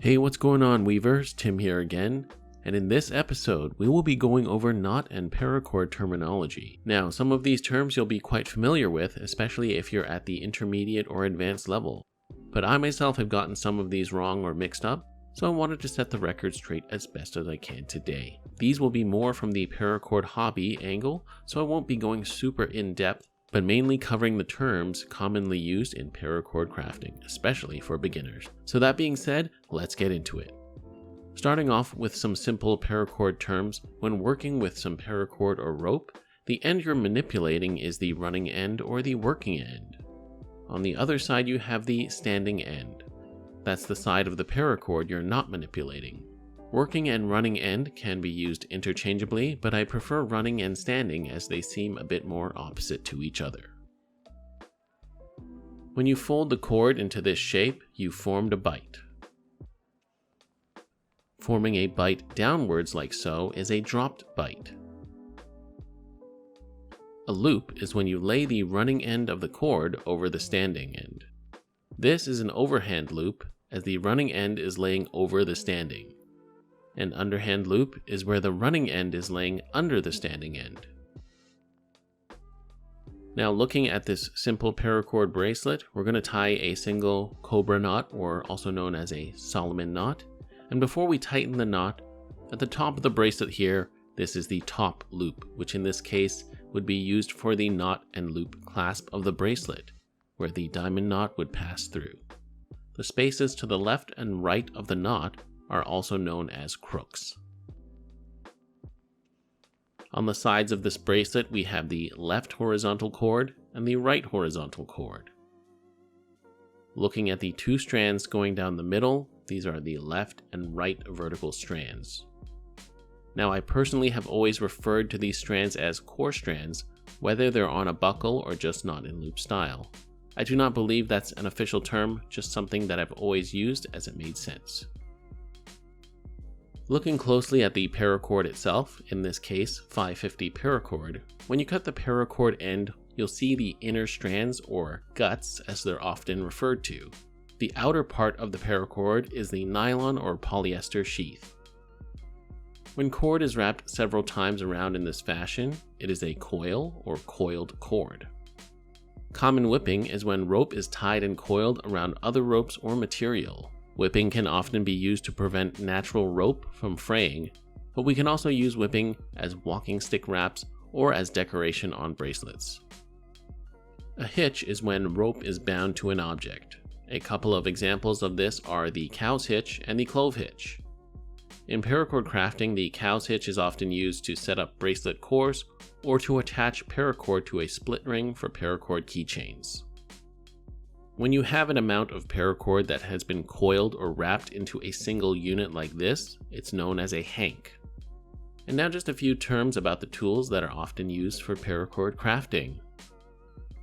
Hey, what's going on, Weavers? Tim here again, and in this episode we will be going over knot and paracord terminology. Now, some of these terms you'll be quite familiar with, especially if you're at the intermediate or advanced level, but I myself have gotten some of these wrong or mixed up, so I wanted to set the record straight as best as I can today. These will be more from the paracord hobby angle, so I won't be going super in-depth, but mainly covering the terms commonly used in paracord crafting, especially for beginners. So that being said, let's get into it. Starting off with some simple paracord terms, when working with some paracord or rope, the end you're manipulating is the running end or the working end. On the other side you have the standing end. That's the side of the paracord you're not manipulating. Working and running end can be used interchangeably, but I prefer running and standing as they seem a bit more opposite to each other. When you fold the cord into this shape, you formed a bite. Forming a bite downwards like so is a dropped bite. A loop is when you lay the running end of the cord over the standing end. This is an overhand loop, as the running end is laying over the standing. An underhand loop is where the running end is laying under the standing end. Now, looking at this simple paracord bracelet, we're going to tie a single cobra knot, or also known as a Solomon knot. And before we tighten the knot, at the top of the bracelet here, this is the top loop, which in this case would be used for the knot and loop clasp of the bracelet, where the diamond knot would pass through. The spaces to the left and right of the knot are also known as crooks. On the sides of this bracelet, we have the left horizontal cord and the right horizontal cord. Looking at the two strands going down the middle, these are the left and right vertical strands. Now, I personally have always referred to these strands as core strands, whether they're on a buckle or just not in loop style. I do not believe that's an official term, just something that I've always used as it made sense. Looking closely at the paracord itself, in this case 550 paracord, when you cut the paracord end, you'll see the inner strands, or guts as they're often referred to. The outer part of the paracord is the nylon or polyester sheath. When cord is wrapped several times around in this fashion, it is a coil or coiled cord. Common whipping is when rope is tied and coiled around other ropes or material. Whipping can often be used to prevent natural rope from fraying, but we can also use whipping as walking stick wraps or as decoration on bracelets. A hitch is when rope is bound to an object. A couple of examples of this are the cow's hitch and the clove hitch. In paracord crafting, the cow's hitch is often used to set up bracelet cores or to attach paracord to a split ring for paracord keychains. When you have an amount of paracord that has been coiled or wrapped into a single unit like this, it's known as a hank. And now just a few terms about the tools that are often used for paracord crafting.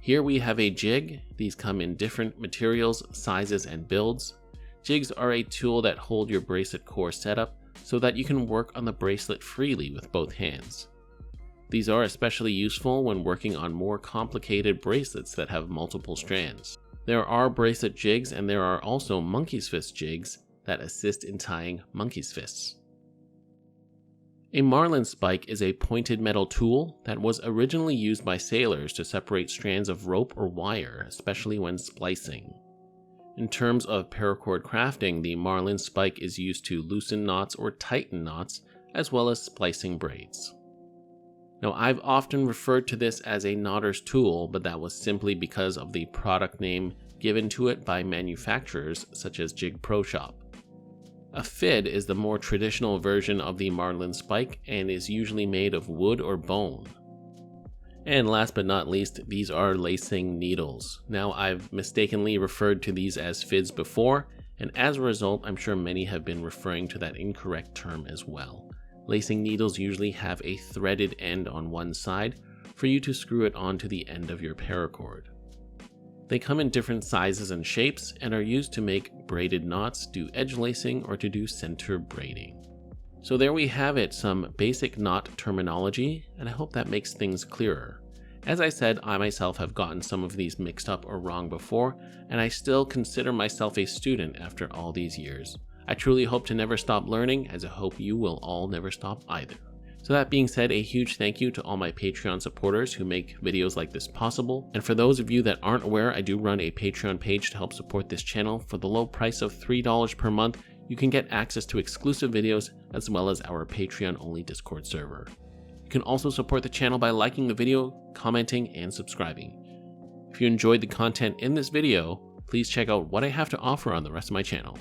Here we have a jig. These come in different materials, sizes, and builds. Jigs are a tool that hold your bracelet core setup so that you can work on the bracelet freely with both hands. These are especially useful when working on more complicated bracelets that have multiple strands. There are bracelet jigs, and there are also monkey's fist jigs that assist in tying monkey's fists. A marlin spike is a pointed metal tool that was originally used by sailors to separate strands of rope or wire, especially when splicing. In terms of paracord crafting, the marlin spike is used to loosen knots or tighten knots, as well as splicing braids. Now, I've often referred to this as a knotter's tool, but that was simply because of the product name given to it by manufacturers such as Jig Pro Shop. A fid is the more traditional version of the marlin spike and is usually made of wood or bone. And last but not least, these are lacing needles. Now, I've mistakenly referred to these as fids before, and as a result, I'm sure many have been referring to that incorrect term as well. Lacing needles usually have a threaded end on one side for you to screw it onto the end of your paracord. They come in different sizes and shapes and are used to make braided knots, do edge lacing, or to do center braiding. So there we have it, some basic knot terminology, and I hope that makes things clearer. As I said, I myself have gotten some of these mixed up or wrong before, and I still consider myself a student after all these years. I truly hope to never stop learning, as I hope you will all never stop either. So that being said, a huge thank you to all my Patreon supporters who make videos like this possible. And for those of you that aren't aware, I do run a Patreon page to help support this channel. For the low price of $3 per month, you can get access to exclusive videos as well as our Patreon-only Discord server. You can also support the channel by liking the video, commenting, and subscribing. If you enjoyed the content in this video, please check out what I have to offer on the rest of my channel.